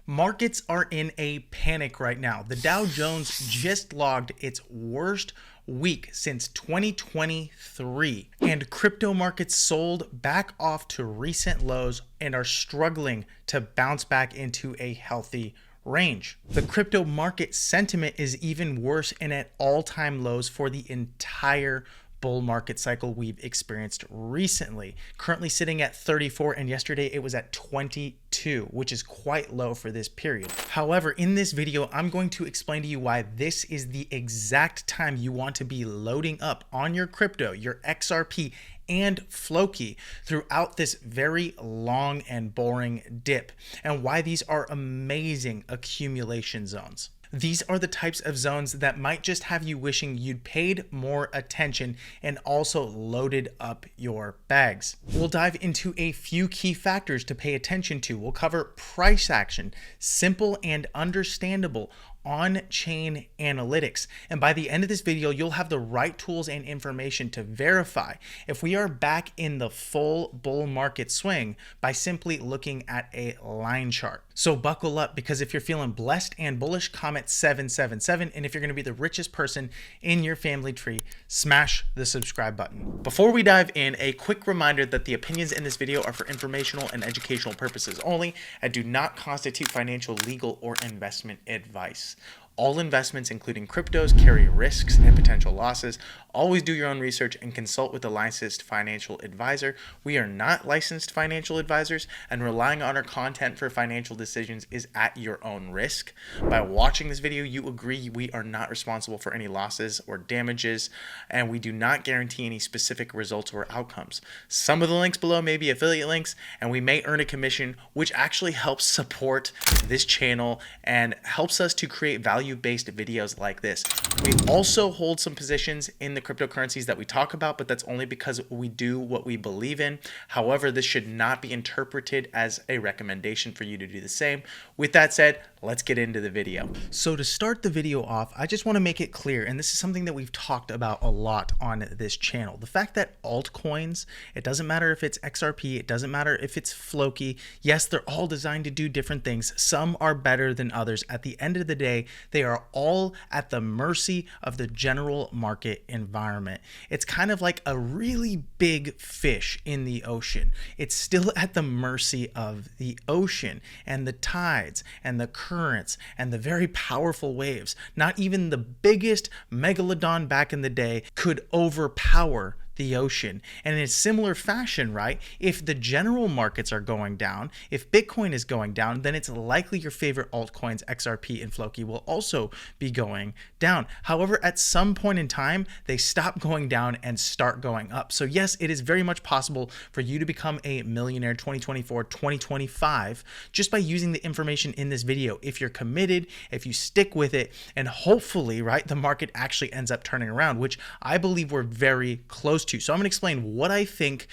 Markets are in a panic right now. The Dow Jones just logged its worst week since 2023, and crypto markets sold back off to recent lows and are struggling to bounce back into a healthy range. The crypto market sentiment is even worse and at all-time lows for the entire bull market cycle we've experienced recently, currently sitting at 34, and yesterday it was at 22, which is quite low for this period. However, in this video, I'm going to explain to you why this is the exact time you want to be loading up on your crypto, your XRP, and FLOKI throughout this very long and boring dip, and why these are amazing accumulation zones. These are the types of zones that might just have you wishing you'd paid more attention and also loaded up your bags. We'll dive into a few key factors to pay attention to. We'll cover price action, simple and understandable on-chain analytics. And by the end of this video, you'll have the right tools and information to verify if we are back in the full bull market swing by simply looking at a line chart. So buckle up, because if you're feeling blessed and bullish, comment 777. And if you're going to be the richest person in your family tree, smash the subscribe button. Before we dive in, a quick reminder that the opinions in this video are for informational and educational purposes only and do not constitute financial, legal, or investment advice. All investments, including cryptos, carry risks and potential losses. Always do your own research and consult with a licensed financial advisor. We are not licensed financial advisors, and relying on our content for financial decisions is at your own risk. By watching this video, you agree we are not responsible for any losses or damages, and we do not guarantee any specific results or outcomes. Some of the links below may be affiliate links, and we may earn a commission, which actually helps support this channel and helps us to create value-based videos like this. We also hold some positions in the cryptocurrencies that we talk about, but that's only because we do what we believe in. However, this should not be interpreted as a recommendation for you to do the same. With that said, let's get into the video. So to start the video off, I just want to make it clear, and this is something that we've talked about a lot on this channel, the fact that altcoins, it doesn't matter if it's XRP, it doesn't matter if it's FLOKI, yes, they're all designed to do different things. Some are better than others. At the end of the day, they are all at the mercy of the general market environment. It's kind of like a really big fish in the ocean. It's still at the mercy of the ocean and the tides and the currents and the very powerful waves. Not even the biggest megalodon back in the day could overpower the ocean. And in a similar fashion, right, if the general markets are going down, if Bitcoin is going down, then it's likely your favorite altcoins, XRP and FLOKI, will also be going down. However, at some point in time, they stop going down and start going up. So yes, it is very much possible for you to become a millionaire 2024, 2025, just by using the information in this video. If you're committed, if you stick with it, and hopefully, right, the market actually ends up turning around, which I believe we're very close to. So I'm going to explain what I think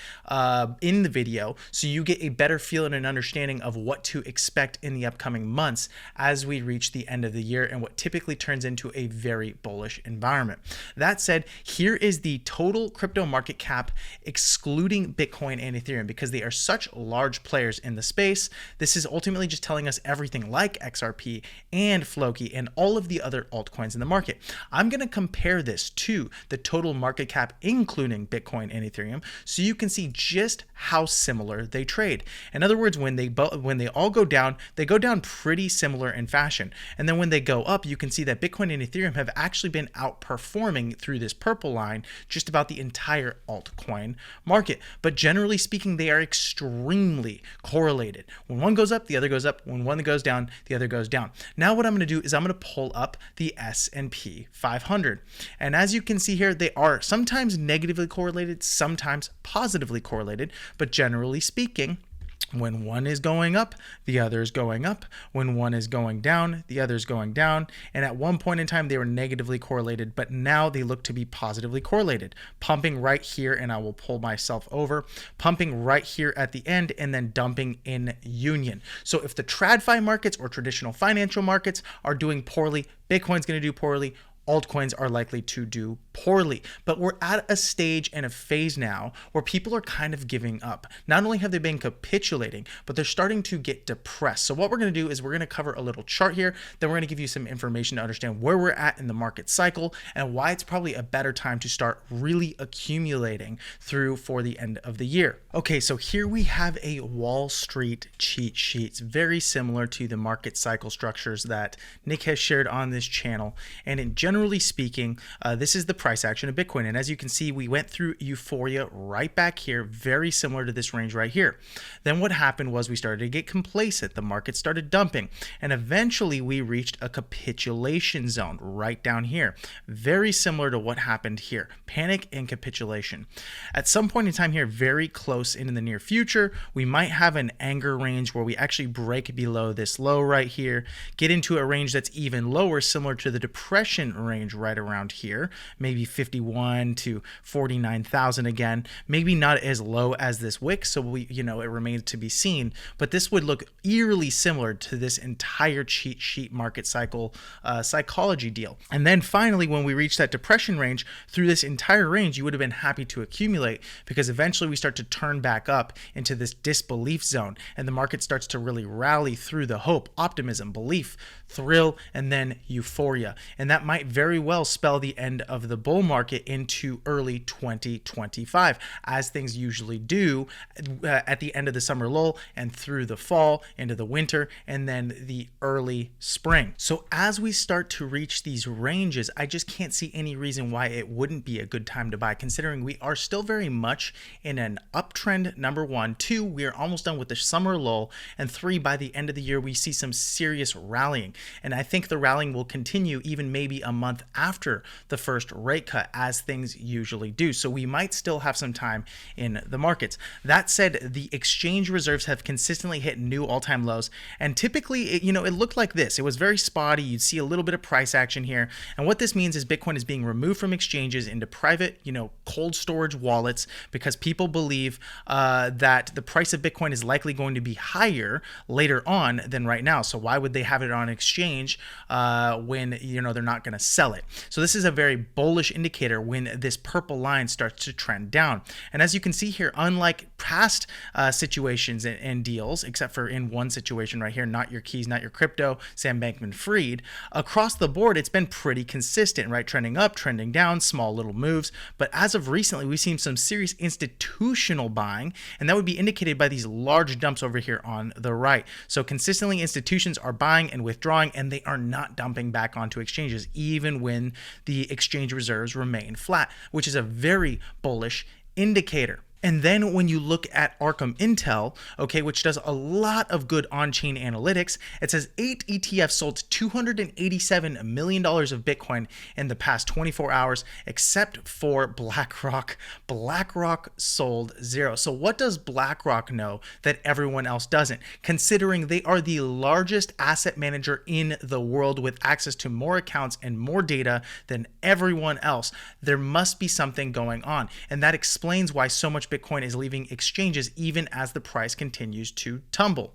in the video so you get a better feel and an understanding of what to expect in the upcoming months as we reach the end of the year and what typically turns into a very bullish environment. That said, here is the total crypto market cap excluding Bitcoin and Ethereum, because they are such large players in the space. This is ultimately just telling us everything like XRP and FLOKI and all of the other altcoins in the market. I'm going to compare this to the total market cap including Bitcoin and Ethereum, so you can see just how similar they trade. In other words, when they all go down, they go down pretty similar in fashion. And then when they go up, you can see that Bitcoin and Ethereum have actually been outperforming through this purple line just about the entire altcoin market. But generally speaking, they are extremely correlated. When one goes up, the other goes up. When one goes down, the other goes down. Now what I'm going to do is I'm going to pull up the S&P 500. And as you can see here, they are sometimes negatively correlated, sometimes positively correlated, but generally speaking, when one is going up, the other is going up. When one is going down, the other is going down. And at one point in time, they were negatively correlated, but now they look to be positively correlated. Pumping right here, and I will pull myself over, pumping right here at the end, and then dumping in union. So if the TradFi markets or traditional financial markets are doing poorly, Bitcoin's going to do poorly. altcoins are likely to do poorly. But we're at a stage and a phase now where people are kind of giving up. Not only have they been capitulating, but they're starting to get depressed. So what we're going to do is we're going to cover a little chart here, then we're going to give you some information to understand where we're at in the market cycle and why it's probably a better time to start really accumulating through for the end of the year. Okay, so here we have a Wall Street cheat sheet. It's very similar to the market cycle structures that Nick has shared on this channel. And generally speaking, this is the price action of Bitcoin. And as you can see, we went through euphoria right back here, very similar to this range right here. Then what happened was we started to get complacent. The market started dumping. And eventually we reached a capitulation zone right down here. Very similar to what happened here. Panic and capitulation. At some point in time here, very close in the near future, we might have an anger range where we actually break below this low right here, get into a range that's even lower, similar to the depression range right around here, maybe 51 to 49,000 again, maybe not as low as this wick, so it remains to be seen, but this would look eerily similar to this entire cheat sheet market cycle psychology deal. And then finally, when we reach that depression range, through this entire range, you would have been happy to accumulate, because eventually we start to turn back up into this disbelief zone, and the market starts to really rally through the hope, optimism, belief, thrill, and then euphoria. And that might very well spell the end of the bull market into early 2025, as things usually do at the end of the summer lull and through the fall into the winter and then the early spring. So as we start to reach these ranges, I just can't see any reason why it wouldn't be a good time to buy, considering we are still very much in an uptrend, number one. Two, we are almost done with the summer lull. And three, by the end of the year, we see some serious rallying. And I think the rallying will continue even maybe a month after the first rate cut, as things usually do. So we might still have some time in the markets. That said, the exchange reserves have consistently hit new all-time lows. And typically, it looked like this. It was very spotty. You'd see a little bit of price action here. And what this means is Bitcoin is being removed from exchanges into private, cold storage wallets, because people believe that the price of Bitcoin is likely going to be higher later on than right now. So why would they have it on exchange when they're not going to sell it? So this is a very bullish indicator when this purple line starts to trend down. And as you can see here, unlike past situations and deals, except for in one situation right here, not your keys, not your crypto, Sam Bankman-Fried, across the board, it's been pretty consistent, right? Trending up, trending down, small little moves. But as of recently, we've seen some serious institutional buying, and that would be indicated by these large dumps over here on the right. So consistently, institutions are buying and withdrawing, and they are not dumping back onto exchanges, even when the exchange reserves remain flat, which is a very bullish indicator. And then when you look at Arkham Intel, okay, which does a lot of good on-chain analytics, it says 8 ETFs sold $287 million of Bitcoin in the past 24 hours, except for BlackRock. BlackRock sold zero. So what does BlackRock know that everyone else doesn't? Considering they are the largest asset manager in the world with access to more accounts and more data than everyone else, there must be something going on. And that explains why so much Bitcoin is leaving exchanges even as the price continues to tumble.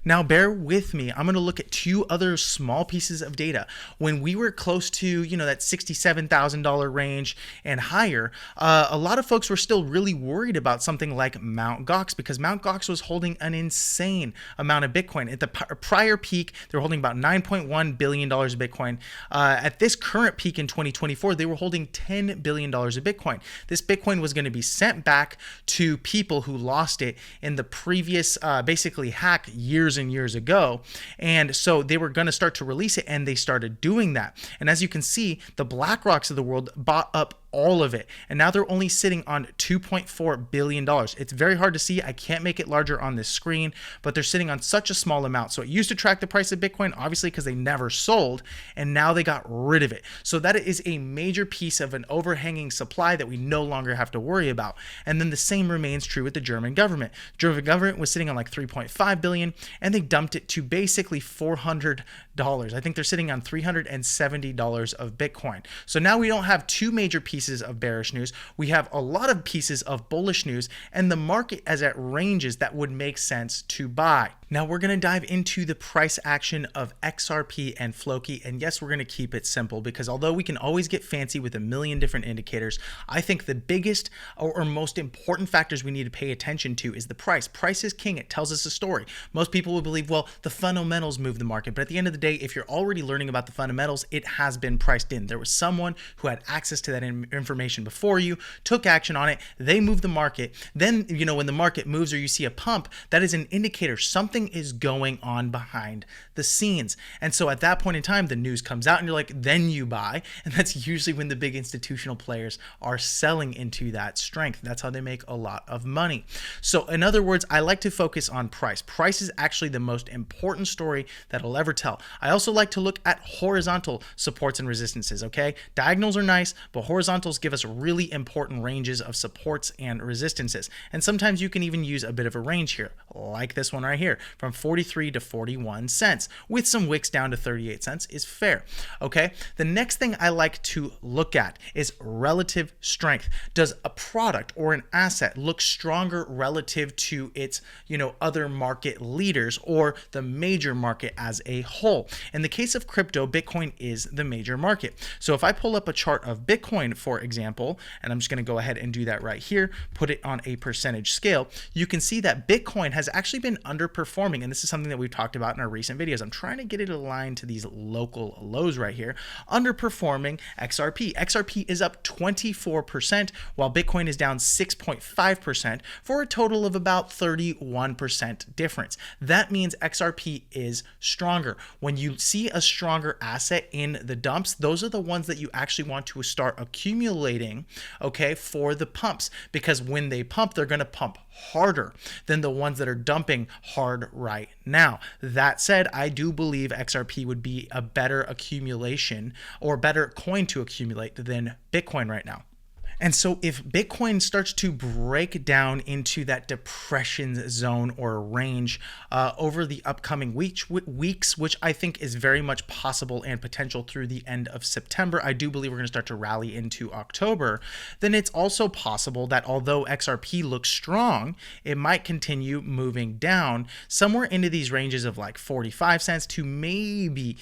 Now, bear with me. I'm going to look at two other small pieces of data. When we were close to, that $67,000 range and higher, a lot of folks were still really worried about something like Mt. Gox, because Mt. Gox was holding an insane amount of Bitcoin. At the prior peak, they were holding about $9.1 billion of Bitcoin. At this current peak in 2024, they were holding $10 billion of Bitcoin. This Bitcoin was going to be sent back to people who lost it in the previous, basically, hack years and years ago. And so they were going to start to release it, and they started doing that. And as you can see, the BlackRocks of the world bought up all of it. And now they're only sitting on $2.4 billion. It's very hard to see. I can't make it larger on this screen, but they're sitting on such a small amount. So it used to track the price of Bitcoin, obviously, because they never sold, and now they got rid of it. So that is a major piece of an overhanging supply that we no longer have to worry about. And then the same remains true with the German government. The German government was sitting on like 3.5 billion, and they dumped it to basically $400. I think they're sitting on $370 of Bitcoin. So now we don't have two major pieces of bearish news. We have a lot of pieces of bullish news, and the market as at ranges that would make sense to buy. Now we're going to dive into the price action of XRP and FLOKI, and yes, we're going to keep it simple because although we can always get fancy with a million different indicators, I think the biggest or most important factors we need to pay attention to is the price. Price is king. It tells us a story. Most people will believe, well, the fundamentals move the market, but at the end of the day, if you're already learning about the fundamentals, it has been priced in. There was someone who had access to that information before you, took action on it, they moved the market. Then, when the market moves or you see a pump, that is an indicator something is going on behind the scenes. And so at that point in time, the news comes out and you're like, then you buy. And that's usually when the big institutional players are selling into that strength. That's how they make a lot of money. So in other words, I like to focus on price. Price is actually the most important story that I'll ever tell. I also like to look at horizontal supports and resistances, okay? Diagonals are nice, but horizontals give us really important ranges of supports and resistances. And sometimes you can even use a bit of a range here, like this one right here, from 43 to 41 cents, with some wicks down to 38 cents is fair, okay? The next thing I like to look at is relative strength. Does a product or an asset look stronger relative to its, other market leaders or the major market as a whole? In the case of crypto, Bitcoin is the major market. So if I pull up a chart of Bitcoin, for example, and I'm just going to go ahead and do that right here, put it on a percentage scale, you can see that Bitcoin has actually been underperforming. And this is something that we've talked about in our recent videos. I'm trying to get it aligned to these local lows right here. Underperforming XRP. XRP is up 24%, while Bitcoin is down 6.5% for a total of about 31% difference. That means XRP is stronger. When you see a stronger asset in the dumps, those are the ones that you actually want to start accumulating, okay, for the pumps, because when they pump, they're going to pump harder than the ones that are dumping hard right now. That said, I do believe XRP would be a better accumulation or better coin to accumulate than Bitcoin right now. And so if Bitcoin starts to break down into that depression zone or range over the upcoming weeks, which I think is very much possible and potential through the end of September, I do believe we're going to start to rally into October, then it's also possible that although XRP looks strong, it might continue moving down somewhere into these ranges of like 45 cents to maybe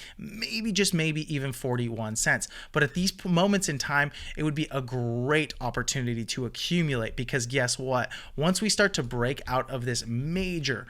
just maybe even 41 cents. But at these moments in time, it would be a great opportunity to accumulate, because guess what? Once we start to break out of this major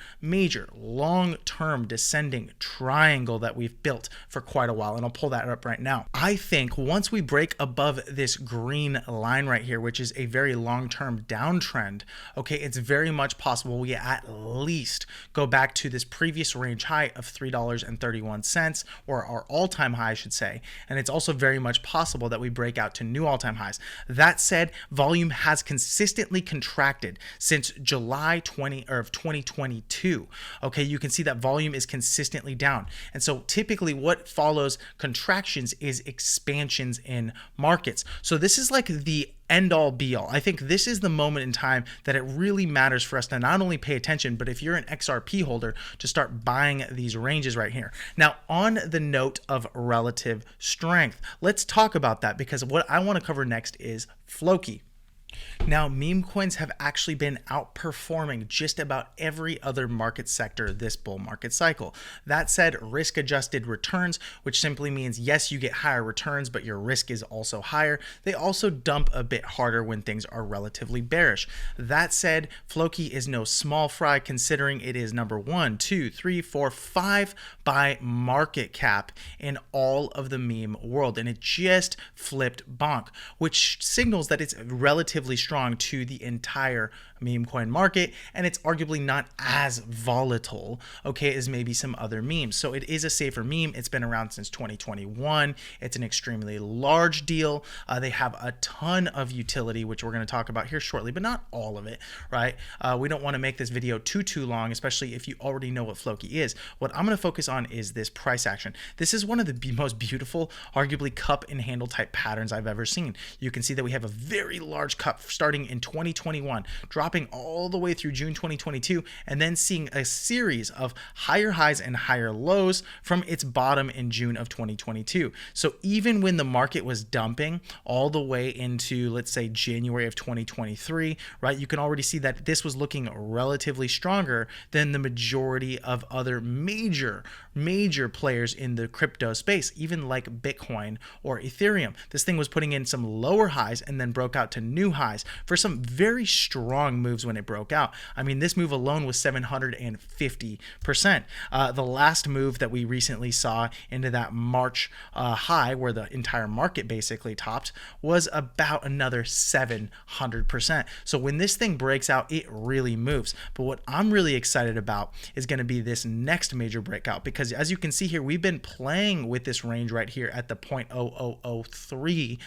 long-term descending triangle that we've built for quite a while, and I'll pull that up right now, I think once we break above this green line right here, which is a very long-term downtrend, okay, it's very much possible we at least go back to this previous range high of $3.31, or our all-time high, I should say. And it's also very much possible that we break out to new all-time highs. That said, volume has consistently contracted since July 2022. Okay, you can see that volume is consistently down. And so typically what follows contractions is expansions in markets. So this is like the end all be all. I think this is the moment in time that it really matters for us to not only pay attention, but if you're an XRP holder, to start buying these ranges right here. Now, on the note of relative strength, let's talk about that, because what I want to cover next is FLOKI. Now, meme coins have actually been outperforming just about every other market sector this bull market cycle. That said, risk-adjusted returns, which simply means, yes, you get higher returns, but your risk is also higher. They also dump a bit harder when things are relatively bearish. That said, FLOKI is no small fry, considering it is number 1, 2, 3, 4, 5 by market cap in all of the meme world. And it just flipped bonk, which signals that it's relatively strong to the entire meme coin market, and it's arguably not as volatile, okay, as maybe some other memes. So it is a safer meme. It's been around since 2021. It's an extremely large deal. They have a ton of utility, which we're going to talk about here shortly, but not all of it, right? We don't want to make this video too long, especially if you already know what FLOKI is. What I'm going to focus on is this price action. This is one of the most beautiful, arguably cup and handle type patterns I've ever seen. You can see that we have a very large cup breakout starting in 2021, dropping all the way through June 2022, and then seeing a series of higher highs and higher lows from its bottom in June of 2022. So even when the market was dumping all the way into, let's say, January of 2023, right, you can already see that this was looking relatively stronger than the majority of other major players in the crypto space, even like Bitcoin or Ethereum. This thing was putting in some lower highs and then broke out to new highs for some very strong moves when it broke out. I mean, this move alone was 750%. The last move that we recently saw into that March high, where the entire market basically topped, was about another 700%. So when this thing breaks out, it really moves. But what I'm really excited about is going to be this next major breakout, because as you can see here, we've been playing with this range right here at the 0.0003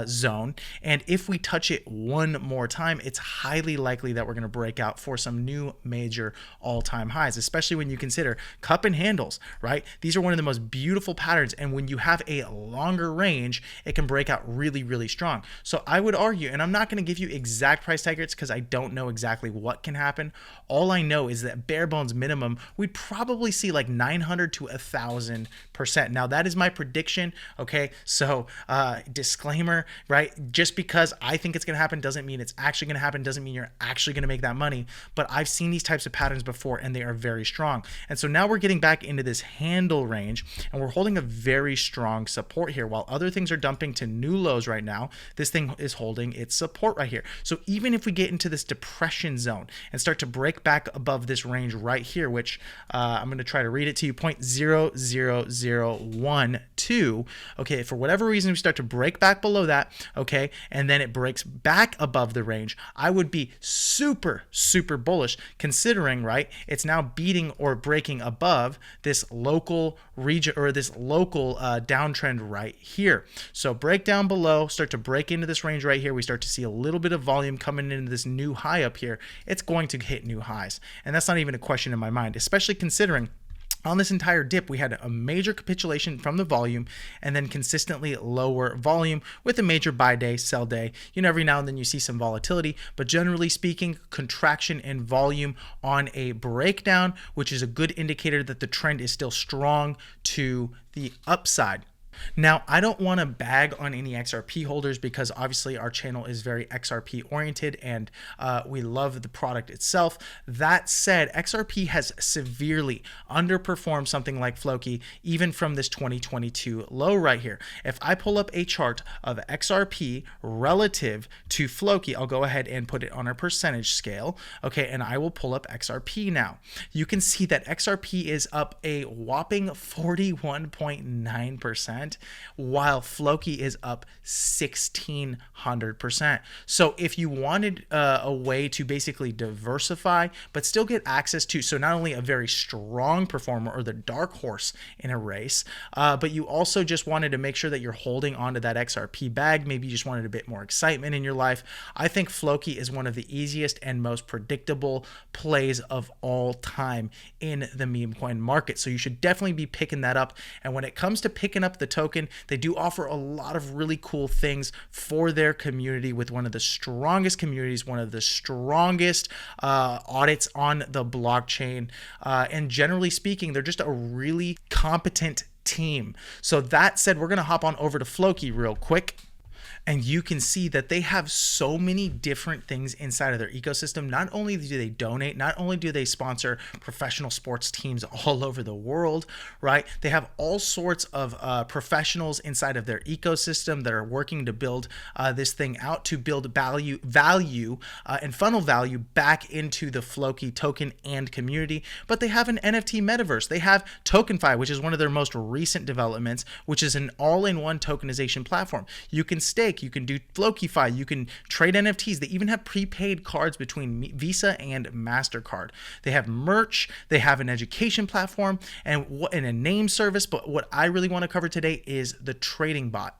zone. And if we touch it one more time, it's highly likely that we're going to break out for some new major all-time highs, especially when you consider cup and handles, right? These are one of the most beautiful patterns. And when you have a longer range, it can break out really, really strong. So I would argue, and I'm not going to give you exact price targets because I don't know exactly what can happen. All I know is that bare bones minimum, we'd probably see like 900 to 1,000%. Now that is my prediction. Okay. So disclaimer, right? Just because I think it's going to happen doesn't mean it's actually going to happen. Doesn't mean you're actually going to make that money. But I've seen these types of patterns before and they are very strong. And so now we're getting back into this handle range and we're holding a very strong support here. While other things are dumping to new lows right now, this thing is holding its support right here. So even if we get into this depression zone and start to break back above this range right here, which I'm going to try to read it to you, 0.00012. Okay, for whatever reason, we start to break back below that, okay, and then it breaks back above the range, I would be super, super bullish considering, right, it's now beating or breaking above this local region or this local downtrend right here. So break down below, start to break into this range right here. We start to see a little bit of volume coming into this new high up here. It's going to hit new highs. And that's not even a question in my mind, especially considering on this entire dip, we had a major capitulation from the volume and then consistently lower volume with a major buy day, sell day. You know, every now and then you see some volatility, but generally speaking, contraction in volume on a breakdown, which is a good indicator that the trend is still strong to the upside. Now, I don't want to bag on any XRP holders because obviously our channel is very XRP oriented and we love the product itself. That said, XRP has severely underperformed something like FLOKI even from this 2022 low right here. If I pull up a chart of XRP relative to FLOKI, I'll go ahead and put it on a percentage scale. Okay, and I will pull up XRP now. You can see that XRP is up a whopping 41.9%. while FLOKI is up 1,600%. So if you wanted a way to basically diversify, but still get access to, so not only a very strong performer or the dark horse in a race, but you also just wanted to make sure that you're holding onto that XRP bag. Maybe you just wanted a bit more excitement in your life. I think FLOKI is one of the easiest and most predictable plays of all time in the meme coin market. So you should definitely be picking that up. And when it comes to picking up the token, they do offer a lot of really cool things for their community with one of the strongest communities, one of the strongest audits on the blockchain. And generally speaking, they're just a really competent team. So that said, we're going to hop on over to FLOKI real quick. And you can see that they have so many different things inside of their ecosystem. Not only do they donate, not only do they sponsor professional sports teams all over the world, right? They have all sorts of professionals inside of their ecosystem that are working to build this thing out, to build value and funnel value back into the FLOKI token and community. But they have an NFT metaverse. They have TokenFi, which is one of their most recent developments, which is an all-in-one tokenization platform. You can stake, you can do FLOKIFi, you can trade NFTs. They even have prepaid cards between Visa and MasterCard. They have merch, they have an education platform, and a name service. But what I really want to cover today is the trading bot.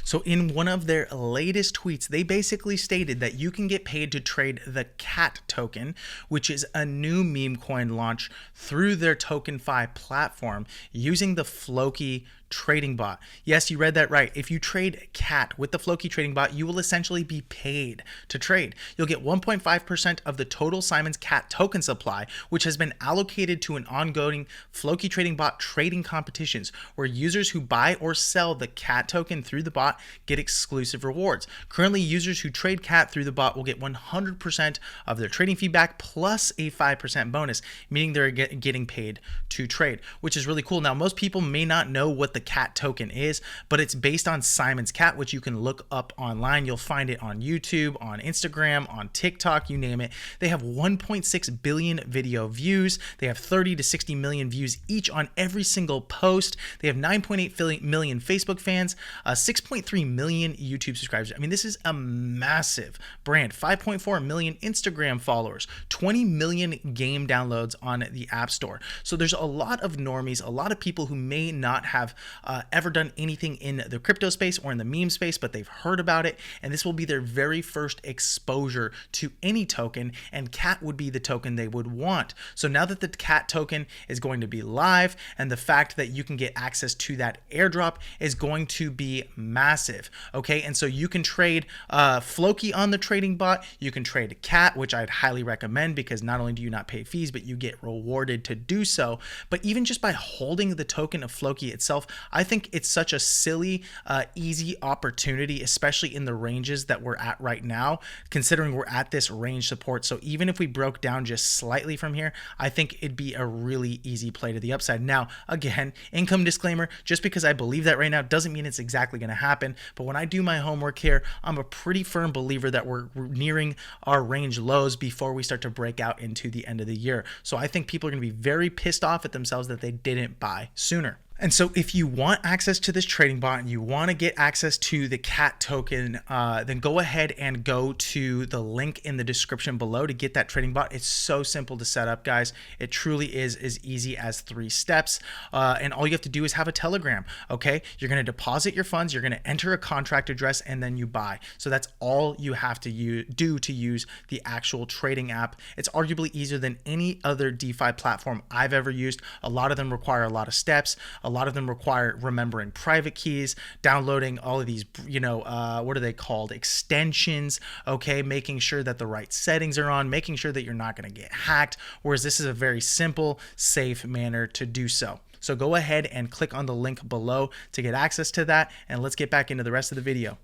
So in one of their latest tweets, they basically stated that you can get paid to trade the CAT token, which is a new meme coin launch through their TokenFi platform using the FLOKI trading bot. Yes, you read that right. If you trade CAT with the FLOKI trading bot, you will essentially be paid to trade. You'll get 1.5% of the total Simon's CAT token supply, which has been allocated to an ongoing FLOKI trading bot trading competitions, where users who buy or sell the CAT token through the bot get exclusive rewards. Currently, users who trade CAT through the bot will get 100% of their trading feedback plus a 5% bonus, meaning they're getting paid to trade, which is really cool. Now, most people may not know what the CAT token is, but it's based on Simon's CAT, which you can look up online. You'll find it on YouTube, on Instagram, on TikTok, you name it. They have 1.6 billion video views. They have 30 to 60 million views each on every single post. They have 9.8 million Facebook fans, 6.3 million YouTube subscribers. I mean, this is a massive brand. 5.4 million Instagram followers, 20 million game downloads on the App Store. So there's a lot of normies, a lot of people who may not have ever done anything in the crypto space or in the meme space, but they've heard about it, and this will be their very first exposure to any token, and CAT would be the token they would want. So now that the CAT token is going to be live, and the fact that you can get access to that airdrop is going to be massive. Okay, and so you can trade FLOKI on the trading bot, you can trade CAT, which I'd highly recommend, because not only do you not pay fees, but you get rewarded to do so. But even just by holding the token of FLOKI itself, I think it's such a silly, easy opportunity, especially in the ranges that we're at right now, considering we're at this range support. So even if we broke down just slightly from here, I think it'd be a really easy play to the upside. Now, again, income disclaimer, just because I believe that right now doesn't mean it's exactly going to happen. But when I do my homework here, I'm a pretty firm believer that we're nearing our range lows before we start to break out into the end of the year. So I think people are going to be very pissed off at themselves that they didn't buy sooner. And so if you want access to this trading bot and you want to get access to the CAT token, then go ahead and go to the link in the description below to get that trading bot. It's so simple to set up, guys. It truly is as easy as 3 steps. And all you have to do is have a Telegram, okay? You're going to deposit your funds, you're going to enter a contract address, and then you buy. So that's all you have to do to use the actual trading app. It's arguably easier than any other DeFi platform I've ever used. A lot of them require a lot of steps. A lot of them require remembering private keys, downloading all of these, what are they called? Extensions, okay? Making sure that the right settings are on, making sure that you're not going to get hacked, whereas this is a very simple, safe manner to do so. So go ahead and click on the link below to get access to that, and let's get back into the rest of the video.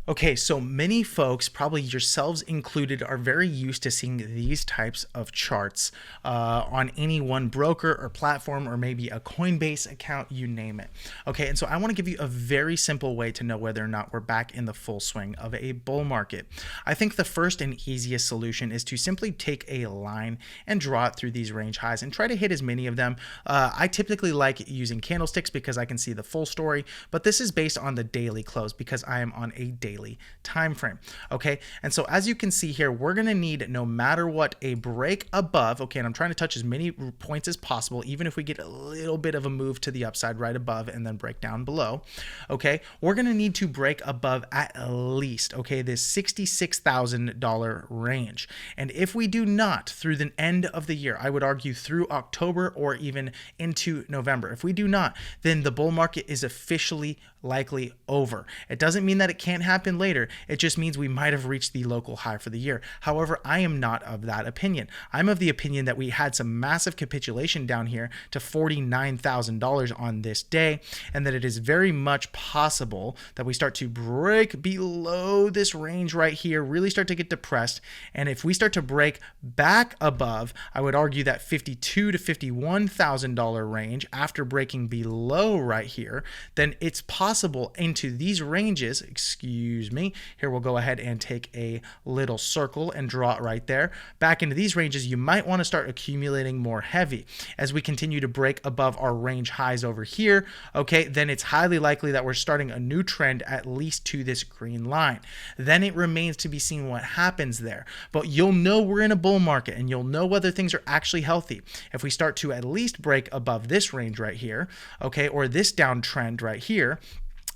Okay, so many folks, probably yourselves included, are very used to seeing these types of charts on any one broker or platform, or maybe a Coinbase account, you name it. Okay, and so I want to give you a very simple way to know whether or not we're back in the full swing of a bull market. I think the first and easiest solution is to simply take a line and draw it through these range highs and try to hit as many of them. I typically like using candlesticks because I can see the full story, but this is based on the daily close because I am on a daily time frame. Okay, and so as you can see here, we're going to need, no matter what, a break above. Okay, and I'm trying to touch as many points as possible, even if we get a little bit of a move to the upside right above and then break down below. Okay, we're going to need to break above at least, okay, this $66,000 range. And if we do not, through the end of the year, I would argue through October or even into November, if we do not, then the bull market is officially likely over. It doesn't mean that it can't happen later. It just means we might have reached the local high for the year. However, I am not of that opinion. I'm of the opinion that we had some massive capitulation down here to $49,000 on this day, and that it is very much possible that we start to break below this range right here, really start to get depressed. And if we start to break back above, I would argue that $52,000 to $51,000 range after breaking below right here, then it's possible into these ranges, excuse me, here we'll go ahead and take a little circle and draw it right there. Back into these ranges, you might want to start accumulating more heavy. As we continue to break above our range highs over here, okay, then it's highly likely that we're starting a new trend at least to this green line. Then it remains to be seen what happens there. But you'll know we're in a bull market, and you'll know whether things are actually healthy if we start to at least break above this range right here, okay, or this downtrend right here.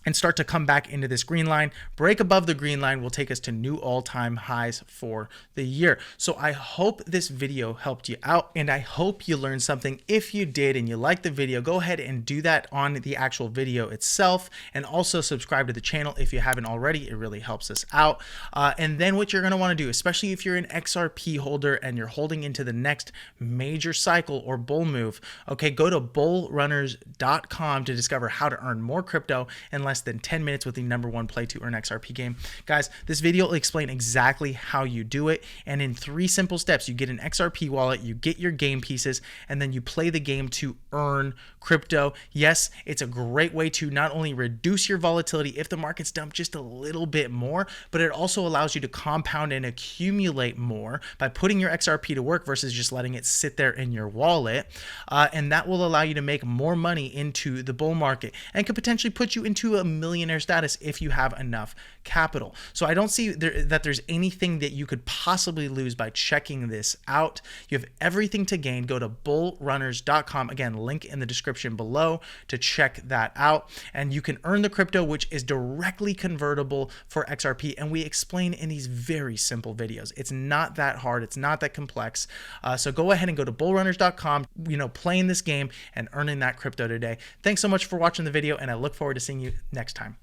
and start to come back into this green line. Break above the green line will take us to new all-time highs for the year. So I hope this video helped you out, and I hope you learned something. If you did and you liked the video, go ahead and do that on the actual video itself, and also subscribe to the channel if you haven't already. It really helps us out. And then what you're going to want to do, especially if you're an XRP holder and you're holding into the next major cycle or bull move, okay, go to bullrunners.com to discover how to earn more crypto in less than 10 minutes with the #1 play to earn XRP game. Guys, this video will explain exactly how you do it, and in 3 simple steps. You get an XRP wallet, you get your game pieces, and then you play the game to earn crypto. Yes, it's a great way to not only reduce your volatility if the markets dump just a little bit more, but it also allows you to compound and accumulate more by putting your XRP to work versus just letting it sit there in your wallet. And that will allow you to make more money into the bull market and could potentially put you into a millionaire status if you have enough capital. So I don't see that there's anything that you could possibly lose by checking this out. You have everything to gain. Go to bullrunners.com. Again, link in the description below to check that out. And you can earn the crypto, which is directly convertible for XRP. And we explain in these very simple videos. It's not that hard. It's not that complex. So go ahead and go to bullrunners.com, playing this game and earning that crypto today. Thanks so much for watching the video, and I look forward to seeing you next time.